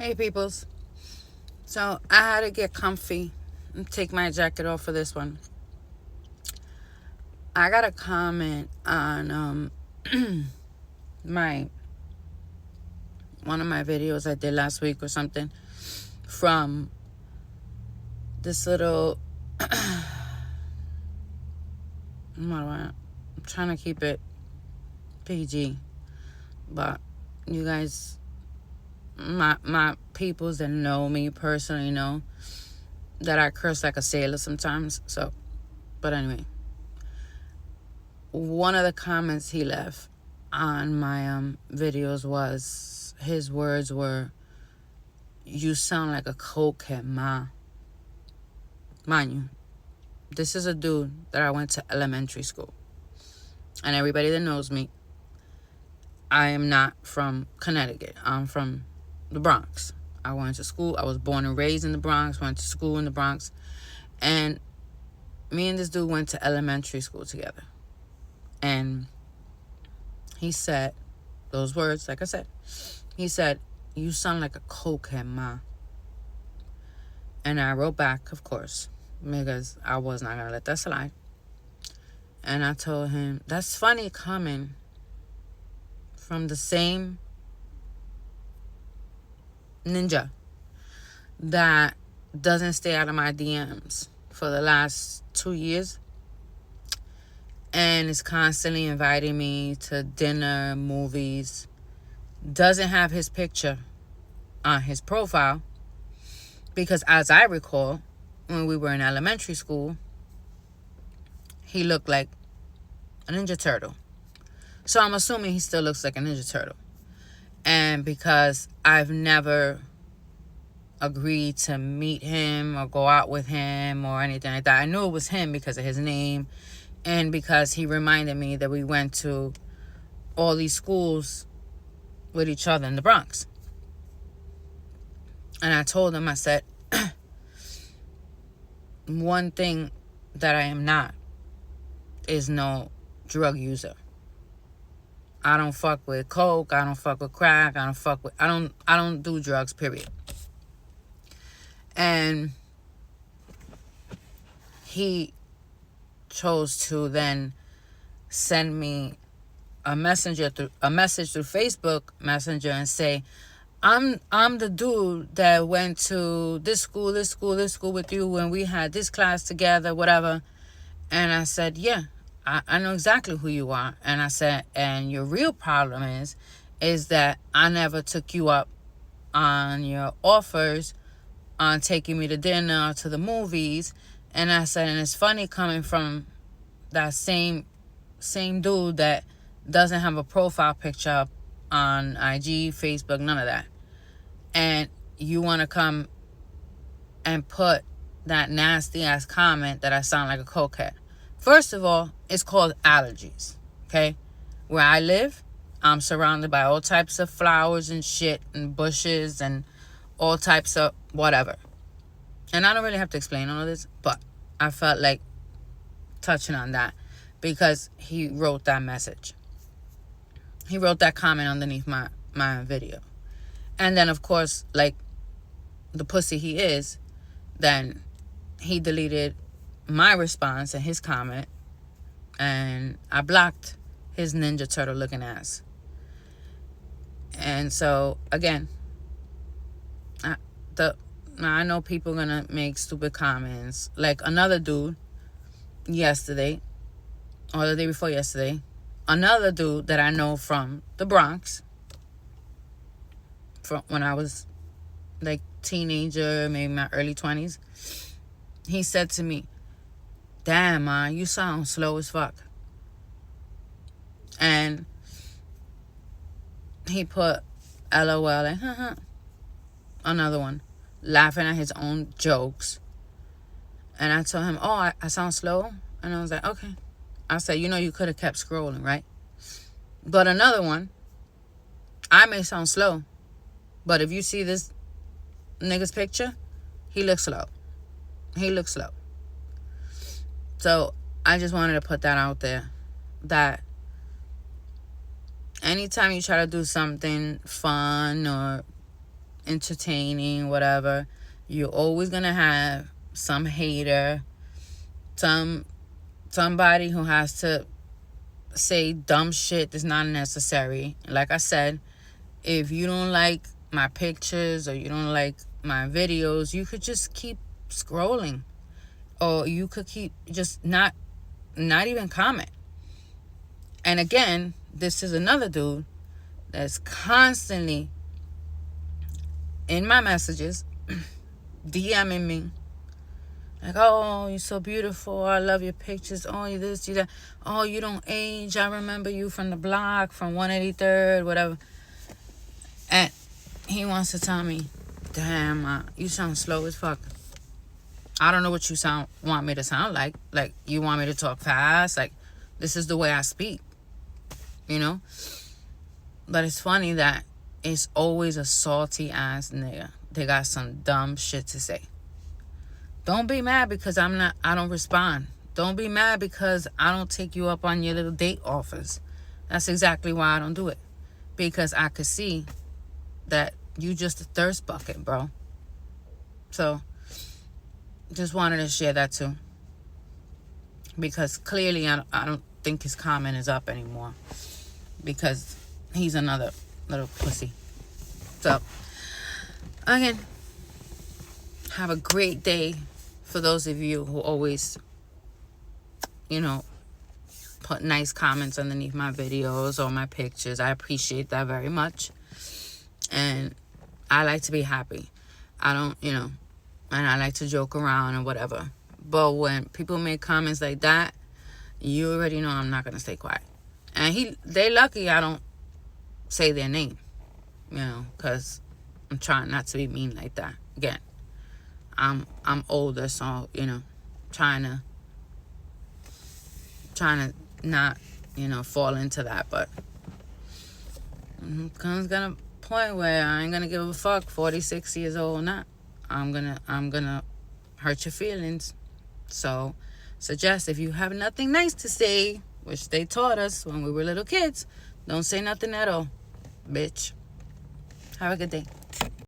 Hey, peoples. So I had to get comfy and take my jacket off for this one. I got a comment on my one of my videos I did last week or something from this little. I'm trying to keep it PG, but you guys, my peoples that know me personally know that I curse like a sailor sometimes. So, but anyway, one of the comments he left on my videos was, his words were, "You sound like a cokehead, ma." Mind you, this is a dude that I went to elementary school. And everybody that knows me, I am not from Connecticut. I'm from the Bronx. I went to school. I was born and raised in the Bronx, went to school in the Bronx. And me and this dude went to elementary school together. And he said those words, like I said. He said, "You sound like a cokehead, ma." And I wrote back, of course, because I was not going to let that slide. And I told him, that's funny coming from the same ninja that doesn't stay out of my DMs for the last 2 years and is constantly inviting me to dinner, movies, doesn't have his picture on his profile because, as I recall, when we were in elementary school, he looked like a Ninja Turtle. So I'm assuming he still looks like a Ninja Turtle. And because I've never agreed to meet him or go out with him or anything like that, I knew it was him because of his name and because he reminded me that we went to all these schools with each other in the Bronx. And I told him, I said, one thing that I am not is no drug user. I don't fuck with coke, I don't fuck with crack, I don't do drugs, period. And he chose to then send me a message through Facebook Messenger and say, I'm the dude that went to this school with you when we had this class together, whatever. And I said, yeah, I know exactly who you are. And I said, and your real problem is that I never took you up on your offers on taking me to dinner or to the movies. And I said, and it's funny coming from that same dude that doesn't have a profile picture up on IG, Facebook, none of that. And you want to come and put that nasty ass comment that I sound like a cokehead. First of all, it's called allergies, okay? Where I live, I'm surrounded by all types of flowers and shit and bushes and all types of whatever. And I don't really have to explain all of this, but I felt like touching on that because he wrote that message. He wrote that comment underneath my video. And then, of course, like the pussy he is, then he deleted my response and his comment, and I blocked his Ninja Turtle looking ass. And so, again, I know people gonna make stupid comments. Like another dude yesterday, or the day before yesterday, another dude that I know from the Bronx, from when I was like teenager, maybe my early 20s, he said to me, "Damn, man, you sound slow as fuck." And he put LOL and another one, laughing at his own jokes. And I told him, "Oh, I sound slow?" And I was like, "Okay." I said, "You could have kept scrolling, right?" But another one, "I may sound slow, but if you see this nigga's picture, he looks slow. He looks slow." So I just wanted to put that out there, that anytime you try to do something fun or entertaining, whatever. You're always gonna have some hater, somebody who has to say dumb shit that's not necessary. Like I said, if you don't like my pictures or you don't like my videos, you could just keep scrolling, or you could keep just not even comment. And again, this is another dude that's constantly in my messages DMing me like, oh, you're so beautiful, I love your pictures, oh, you this, you that, oh, you don't age, I remember you from the block, from 183rd, whatever. And he wants to tell me, damn, you sound slow as fuck. I don't know what you want me to sound like. Like, you want me to talk fast? Like, this is the way I speak, you know? But it's funny that it's always a salty ass nigga. They got some dumb shit to say. Don't be mad because I don't respond. Don't be mad because I don't take you up on your little date offers. That's exactly why I don't do it. Because I could see that you just a thirst bucket, bro. So, just wanted to share that too. Because clearly I don't think his comment is up anymore. Because he's another little pussy. So, again, have a great day. For those of you who always, put nice comments underneath my videos or my pictures, I appreciate that very much. And I like to be happy. I don't, and I like to joke around or whatever. But when people make comments like that, you already know I'm not going to stay quiet. And they lucky I don't say their name, because I'm trying not to be mean like that. Again, I'm older, so, trying to not, fall into that. But comes gonna point where I ain't gonna give a fuck, 46 years old or not. I'm gonna hurt your feelings. So suggest, if you have nothing nice to say, which they taught us when we were little kids, don't say nothing at all, bitch. Have a good day.